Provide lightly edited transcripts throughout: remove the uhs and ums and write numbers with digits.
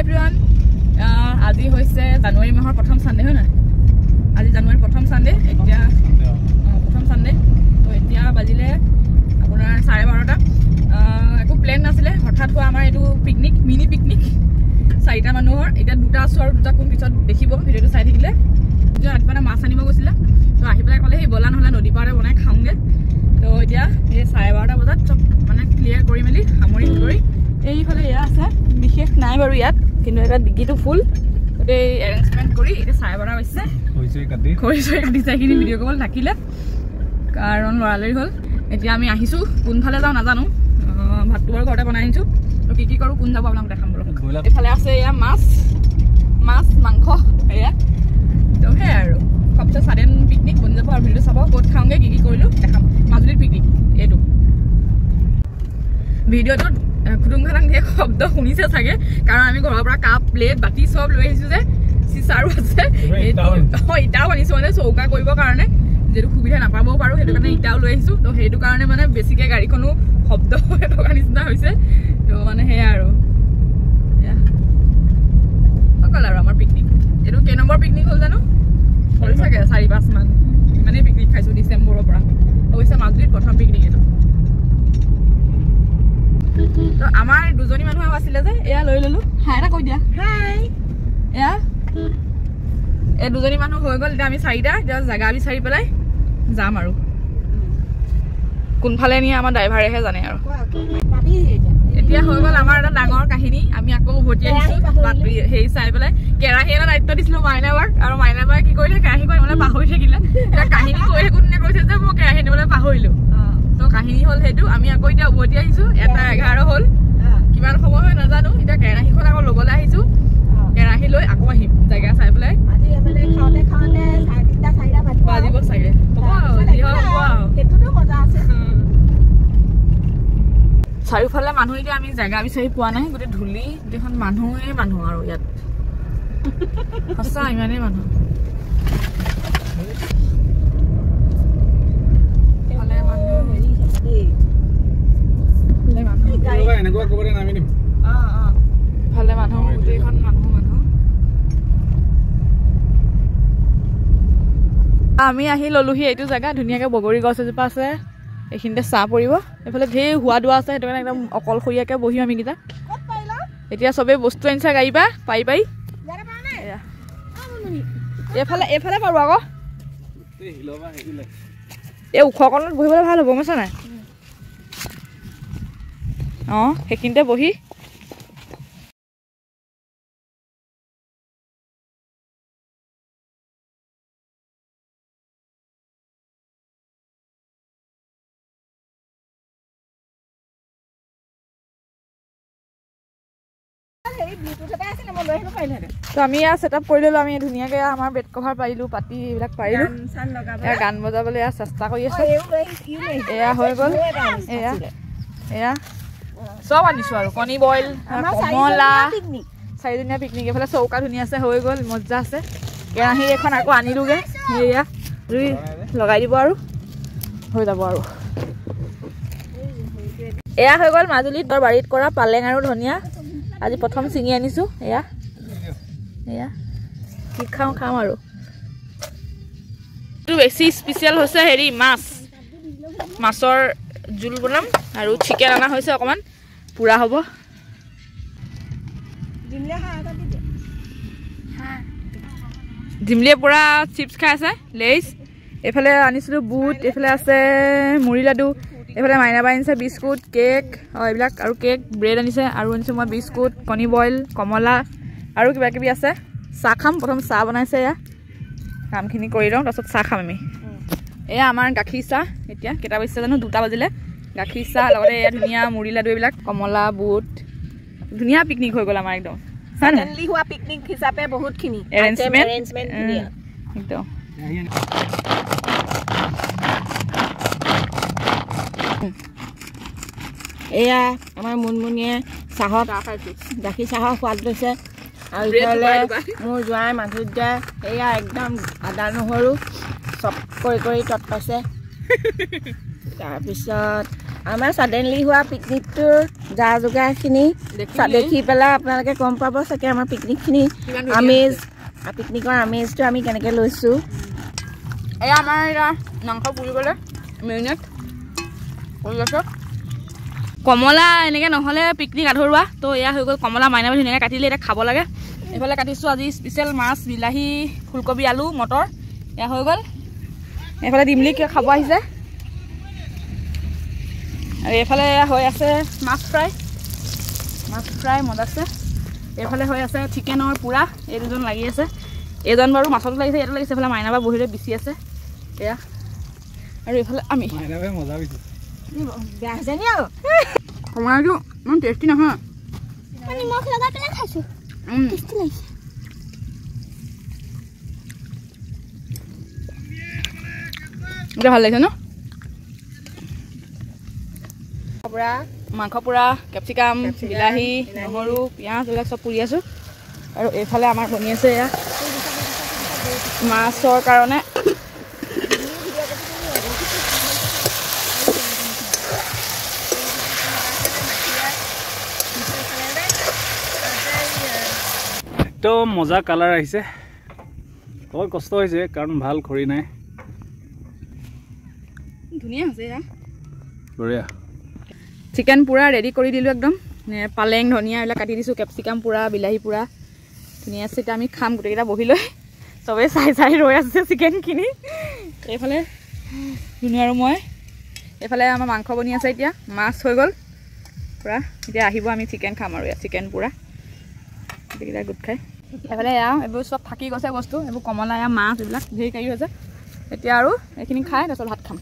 everyone আজি হৈছে জানুৱাৰী মাহৰ প্ৰথম সানডে হয় নাই আজি জানুৱাৰী প্ৰথম সানডে এতিয়া প্ৰথম সানডে তো এতিয়া বাজিলে আপোনাৰ 12:30 একো প্লেন নাছিলে হঠাৎ হোৱা আমাৰ এইটো পিকনিক মিনি পিকনিক 4টা মানুহৰ এতিয়া দুটা আছো আৰু দুটা কোন পিছত দেখিব ভিডিঅ'টো চাই থাকিলে যে ৰাতিপুৱা মাছ আনিব গৈছিলা তো আহি পেলাই ক'লে সেই বলা নহ'লে নদী পাৰতে বনাই খাওঁগে তো এতিয়া এই 12:30 বজাত চব মানে ক্লিয়াৰ কৰি মেলি সামৰি কৰি এইফালে এয়া আছে বিশেষ নাই বাৰু ইয়াত কিন্তু এটা ডিগিটো ফুল গোটেই এৰেঞ্জমেণ্ট কৰি এতিয়া 12:30 হৈছে খৰিচৈ কাটি চাইখিনি ভিডিঅ' কল থাকিলে কাৰণ লৰালৰি হ'ল এতিয়া আমি আহিছোঁ কোনফালে যাওঁ নাজানো ভাতটো বাৰু ঘৰতে বনাই আনিছোঁ তো কি কৰোঁ কোন যাব আপোনাক দেখাম বাৰু এইফালে আছে এয়া মাছ মাংস এয়া তো সেয়াই আৰু সবচে ছাডেন পিকনিক বনি যাব আৰু ভিডিঅ' চাব ক'ত খাওঁগৈ কি কৰিলোঁ দেখাম মাজুলীৰ পিকনিক এইটো ভিডিঅ'টোত খুটুং খাটাং ধেৰ শব্দ শুনিছে চাগে কাৰণ আমি ঘৰৰ পৰা কাপ প্লেট বাতি চব লৈ আহিছোঁ যে চিচাৰো আছে ইটাও আনিছোঁ মানে চৌকা কৰিবৰ কাৰণে যেটো সুবিধা নাপাবও পাৰোঁ সেইটো কাৰণে ইটাও লৈ আহিছোঁ তো সেইটো কাৰণে মানে বেছিকৈ গাড়ীখনো শব্দ হৈ থকা নিচিনা হৈছে তো মানে সেয়াই আৰু অকল আৰু আমাৰ পিকনিক এইটো কেই নম্বৰ পিকনিক হ'ল জানো হ'ল চাগে 4-5 মান ইমানেই পিকনিক খাইছোঁ ডিচেম্বৰৰ পৰা অৱশ্যে মাজুলীত প্ৰথম পিকনিক এইটো তো আমাৰ দুজনী মানুহ আছিলে যে এয়া লৈ ল'লোঁ হাই এটা কৈ দিয়া হাই এয়া এই দুজনী মানুহ হৈ গ'ল এতিয়া আমি 4টা এতিয়া জেগা বিচাৰি পেলাই যাম আৰু কোনফালে নিয়ে আমাৰ ড্ৰাইভাৰেহে জানে আৰু এতিয়া হৈ গ'ল আমাৰ এটা ডাঙৰ কাহিনী আমি আকৌ উভতি আহিছোঁ হেৰি চাই পেলাই কেৰাহী এটা দায়িত্ব দিছিলোঁ মাইনাবাক আৰু মাইনাবাই কি কৰিলে কেৰাহী কৈ মানে পাহৰি থাকিলে এতিয়া কাহিনী কৈ থাকোঁতে কৈছে যে মই কেৰাহী নিবলৈ পাহৰিলোঁ তো কাহিনী হ'ল সেইটো আমি আকৌ এতিয়া উভতি আহিছোঁ 1:11 হ'ল কিমান সময় হয় নাজানো এতিয়া কেৰাহীখন আকৌ ল'বলৈ আহিছোঁ কেৰাহী লৈ আকৌ আহিম জেগা চাই পেলাই বাজিব চাগে চাৰিওফালে মানুহ এতিয়া আমি জেগা বিচাৰি পোৱা নাই গোটেই ধূলি গোটেইখন মানুহেই মানুহ আৰু ইয়াত সঁচা ইমানেই মানুহ ভালে মানুহ গোটেইখন মানুহ আমি আহি ললোহি এইটো জেগা ধুনীয়াকৈ বগৰী গছ এজোপা আছে এইখিনিতে চাহ পৰিব এইফালে ঢেৰ হোৱা দোৱা আছে সেইটো কাৰণে একদম অকলশৰীয়াকৈ বহিম আমিকেইটা এতিয়া চবেই বস্তু আনিছে গাড়ী পৰা পাৰি এইফালে পাৰোঁ আকৌ এই ওখকণত বহিবলৈ ভাল হ'ব বুজিছা নাই অঁ সেইখিনিতে বহি তো আমি ইয়াত ছেটআপ কৰি ল'লোঁ আমি ধুনীয়াকৈ আমাৰ বেড কভাৰ পাৰিলোঁ পাতি এইবিলাক পাৰিলোঁ এয়া গান বজাবলৈ এয়া চেষ্টা কৰি আছোঁ এয়া হৈ গ'ল এয়া চব আনিছোঁ আৰু কণী বইল কমলা 4জনীয়া পিকনিক এইফালে চৌকা ধুনীয়া আছে হৈ গ'ল মজা আছে কেৰাহী এখন আকৌ আনিলোঁগৈ এয়া জুই লগাই দিব আৰু হৈ যাব আৰু এয়া হৈ গ'ল মাজুলীত বাৰীত কৰা পালেং আৰু ধনিয়া আজি প্ৰথম ছিঙি আনিছোঁ এয়া কি খাম আৰু এইটো বেছি স্পেচিয়েল হৈছে হেৰি মাছৰ জোল বনাম আৰু চিকেন অনা হৈছে অকণমান পুৰা হ'ব ডিমলিয়ে পুৰা চিপছ খাই আছে লেইছ এইফালে আনিছিলোঁ বুট এইফালে আছে মুড়ি লাডু এইফালে মাইনাবাই আনিছে বিস্কুট কেক এইবিলাক আৰু কেক ব্ৰেড আনিছে আৰু আনিছোঁ মই বিস্কুট কণী বইল কমলা আৰু কিবা কিবি আছে চাহ খাম প্ৰথম চাহ বনাইছে এয়া কামখিনি কৰি লওঁ তাৰপিছত চাহ খাম আমি এয়া আমাৰ গাখীৰ চাহ এতিয়া কেইটা বাজিছে জানো 2টা বাজিলে গাখীৰ চাহ লগতে এয়া ধুনীয়া মুড়ি লাডু এইবিলাক কমলা বুট ধুনীয়া পিকনিক হৈ গ'ল আমাৰ একদম হোৱা পিকনিক হিচাপে বহুতখিনি এৰেঞ্জমেণ্ট একদম এয়া আমাৰ মুনমুনিয়ে চাহত গাখীৰ চাহৰ সোৱাদ লৈছে আৰু ইফালে মোৰ জোঁৱাই মাধুৰ্য্যাই এয়া একদম আদা নহৰু চব কৰি তৎ পাইছে তাৰপিছত আমাৰ ছাডেনলি হোৱা পিকনিকটোৰ যা যোগাৰখিনি দেখি পেলাই আপোনালোকে গম পাব চাগে আমাৰ পিকনিকখিনি আমেজ পিকনিকৰ আমেজটো আমি কেনেকৈ লৈছোঁ এয়া আমাৰ এতিয়া মাংস পুৰিবলৈ মেৰিনেট কৰি আছোঁ কমলা এনেকৈ নহ'লে পিকনিক আধৰুৱা তো এয়া হৈ গ'ল কমলা মাইনা ধুনীয়াকৈ কাটিলে এতিয়া খাব লাগে এইফালে কাটিছোঁ আজি স্পেচিয়েল মাছ বিলাহী ফুলকবি আলু মটৰ এয়া হৈ গ'ল এইফালে ডিমলি কিয় খাব আহিছে আৰু এইফালে হৈ আছে মাছ ফ্ৰাই মজাছে এইফালে হৈ আছে চিকেনৰ পুৰা এই দুজন লাগি আছে এইজন বাৰু মাছতো লাগিছে ইয়াতো লাগিছে এইফালে মাইনাবা বহিলৈ বিচি আছে এয়া আৰু এইফালে আমি মজা বেয়া হৈছে নি আৰু সময়টো ইমান টেষ্টি নহয় নিমখ লগাই পেলাই খাইছোঁ টেষ্টি লাগিছে এতিয়া ভাল লাগিছে ন মাংস পুৰা কেপচিকাম বিলাহী নহৰু পিঁয়াজ এইবিলাক চব পুৰি আছোঁ আৰু এইফালে আমাৰ বনি আছে এয়া মাছৰ কাৰণে একদম মজা কালাৰ আহিছে বহুত কষ্ট হৈছে কাৰণ ভাল খৰি নাই ধুনীয়া হৈছে এয়া বঢ়িয়া চিকেন পুৰা ৰেডি কৰি দিলোঁ একদম পালেং ধনিয়া এইবিলাক কাটি দিছোঁ কেপচিকাম পুৰা বিলাহী পুৰা ধুনীয়া আছে এতিয়া আমি খাম গোটেইকেইটা বহি লৈ চবেই চাই ৰৈ আছে চিকেনখিনি এইফালে ধুনীয়া আৰু মই এইফালে আমাৰ মাংস বনি আছে এতিয়া মাছ হৈ গ'ল পুৰা এতিয়া আহিব আমি চিকেন খাম আৰু ইয়াত চিকেন পুৰা গোটেইকেইটা গোট খাই এইফালে এয়া এইবোৰ চব থাকি গৈছে বস্তু এইবোৰ কমলা এয়া মাছ এইবিলাক ধেৰ কাঢ়ি হৈছে এতিয়া আৰু এইখিনি খাই তাৰপিছত ভাত খাম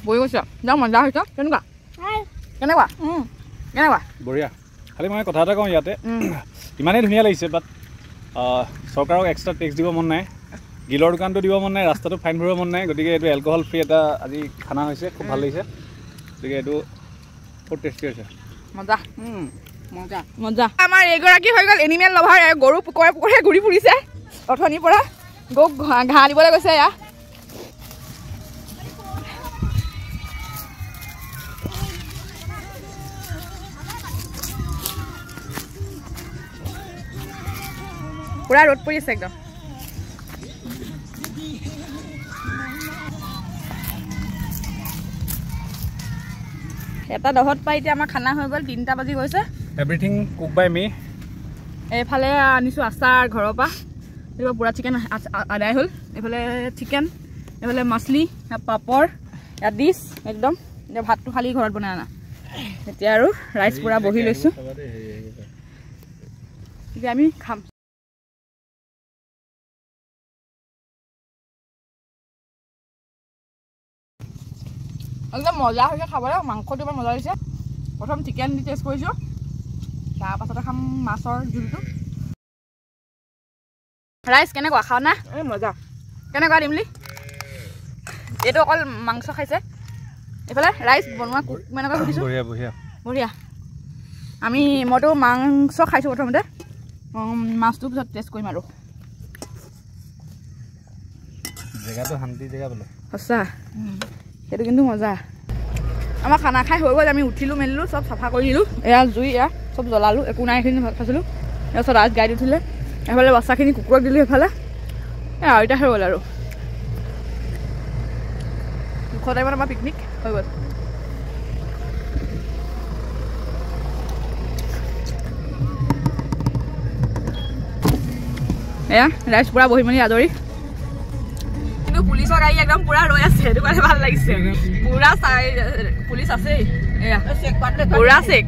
বহি গৈছে যাওঁ মজা হৈছে কেনেকুৱা বঢ়িয়া খালি মই কথা এটা কওঁ ইয়াতে ইমানেই ধুনীয়া লাগিছে বাট চৰকাৰক এক্সট্ৰা টেক্স দিব মন নাই গিলৰ দোকানটো দিব মন নাই ৰাস্তাটো ফাইন ভৰিব মন নাই গতিকে এইটো এলকহল ফ্ৰী এটা আজি খানা হৈছে খুব ভাল লাগিছে গতিকে এইটো বহুত টেষ্টি হৈছে মজা আমাৰ এইগৰাকী হৈ গ'ল এনিমেল লভাৰ গৰু পুকৰে ঘূৰি ফুৰিছে অথনিৰ পৰা গৰুক ঘাঁহ দিবলৈ গৈছে এয়া পুৰা ৰ'দ পৰি আছে একদম এটা 10ত পাই এতিয়া আমাৰ খানা হৈ গ'ল 3টা বাজি গৈছে এভৰিথিং কুক বাই মি এইফালে আনিছোঁ আচাৰ ঘৰৰ পৰা এইফালে পুৰা চিকেন আদায় হ'ল এইফালে চিকেন এইফালে মাছলি পাপৰ ইয়াত ডিছ একদম এতিয়া ভাতটো খালি ঘৰত বনাই অনা এতিয়া আৰু ৰাইচ পুৰা বহি লৈছোঁ এতিয়া আমি খাম একদম মজা হৈছে খাবলৈ মাংসটো ইমান মজা লাগিছে প্ৰথম চিকেন দি টেষ্ট কৰিছোঁ তাৰপাছতে খাম মাছৰ জোলটো ৰাইচ কেনেকুৱা খাওঁ না এই মজা কেনেকুৱা দিমলি এইটো অকল মাংস খাইছে এইফালে ৰাইচ বনোৱা কুক কেনেকুৱা সুধিছোঁ বঢ়িয়া মইতো মাংস খাইছোঁ প্ৰথমতে মাছটো পিছত টেষ্ট কৰিম আৰু জেগাটো শান্তি জেগা বোলে সঁচা সেইটো কিন্তু মজা আমাৰ খানা খাই হৈ গ'ল আমি উঠিলোঁ মেলিলোঁ চব চাফা কৰি দিলোঁ এয়া জুই এয়া চব জ্বলালোঁ একো নাই এইখিনি ভাত খাইছিলোঁ তাৰপিছত ৰাইচ গাড়ীত উঠিলে এইফালে বাচ্চাখিনি কুকুৰক দিলোঁ সেইফালে আৰু এতিয়া হৈ গ'ল আৰু 200 টাইমত আমাৰ পিকনিক হৈ গ'ল এয়া ৰাইচ পুৰা বহি মেলি আজৰি কিন্তু পুলিচৰ গাড়ী একদম পুৰা ৰৈ আছে সেইটো কাৰণে ভাল লাগিছে পুৰা পুলিচ আছেই এয়া পুৰা চেক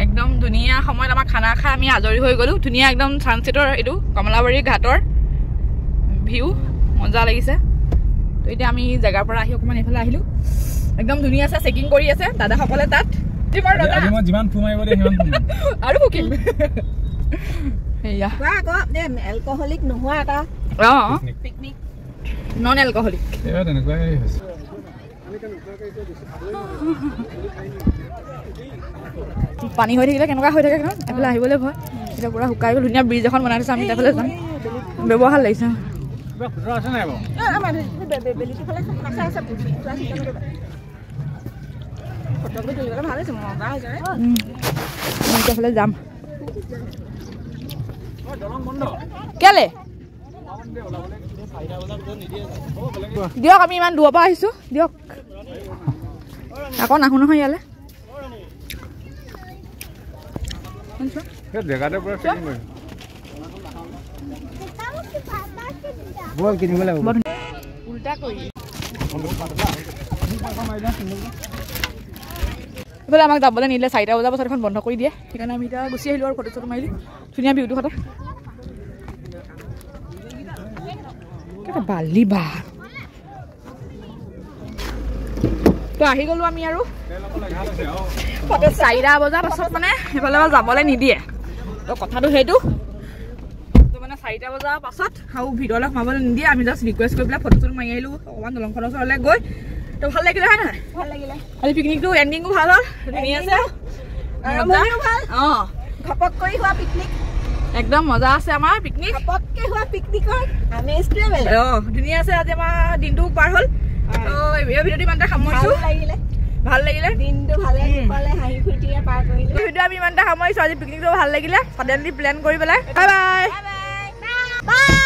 একদম ধুনীয়া সময়ত আমাৰ খানা খাই আমি আজৰি হৈ গ'লোঁ ধুনীয়া একদম ছানছেটৰ এইটো কমলাবাৰী ঘাটৰ ভিউ মজা লাগিছে তো এতিয়া আমি জেগাৰ পৰা আহি অকণমান এইফালে আহিলোঁ একদম ধুনীয়া আছে চেকিং কৰি আছে দাদাসকলে তাত আৰু বুকিং সেয়া এলকহলিক নোহোৱা এটা পিকনিক নন এলকহলিক পানী হৈ থাকিলে কেনেকুৱা হৈ থাকে ন এইফালে আহিবলৈ ভয় এতিয়া পুৰা শুকাই গ'ল ধুনীয়া ব্ৰিজ এখন বনাই থৈছে আমি তাৰফালে যাম ব্যৱহাৰ লাগিছে আছে নাই বাৰু ফালে যাম কেলে দিয়ক আমি ইমান দূৰৰ পৰা আহিছোঁ দিয়ক আকৌ নাহো নহয় ইয়ালৈ জেগাতে পুৰা এইফালে আমাক যাবলৈ নিদিলে 4টা বজাৰ পাছত এখন বন্ধ কৰি দিয়ে সেইকাৰণে আমি এতিয়া গুচি আহিলোঁ আৰু ফটো চটো মাৰিলোঁ ধুনীয়া ভিউটো কথা বালি বা তো আহি গ'লো আমি আৰু 4টা বজাৰ পাছত মানে সেইফালে যাবলৈ নিদিয়ে তো কথাটো সেইটো তো মানে 4টা বজাৰ পাছত আৰু ভিতৰলৈ সোমাবলৈ নিদিয়ে আমি জাষ্ট ৰিকুৱেষ্ট কৰি পেলাই ফটো চটো মাৰি আহিলোঁ অকণমান দলংখনৰ ওচৰলৈ গৈ তো ভাল লাগিলে হয় নহয় ভাল লাগিলে আজি পিকনিকটো এণ্ডিংটো ভাল হ'ল ধুনীয়া আছে অঁ ঘপক কৰি হোৱা পিকনিক একদম মজা আছে আমাৰ পিকনিক ঘপককৈ হোৱা পিকনিকৰ আমেজটোৱে বেলেগ অঁ ধুনীয়া আছে আজি আমাৰ দিনটো পাৰ হ'ল তো এই ভিডিঅ'টো ইমানতে সামৰিছোঁ ভাল লাগিলে দিনটো ভালে পালে হাঁহি ফূৰ্তিৰে পাৰ কৰিলোঁ ভিডিঅ' আমি ইমানতে সামৰিছোঁ আজি পিকনিকটো ভাল লাগিলে ছাডেনলি প্লেন কৰি পেলাই বাই বাই বাই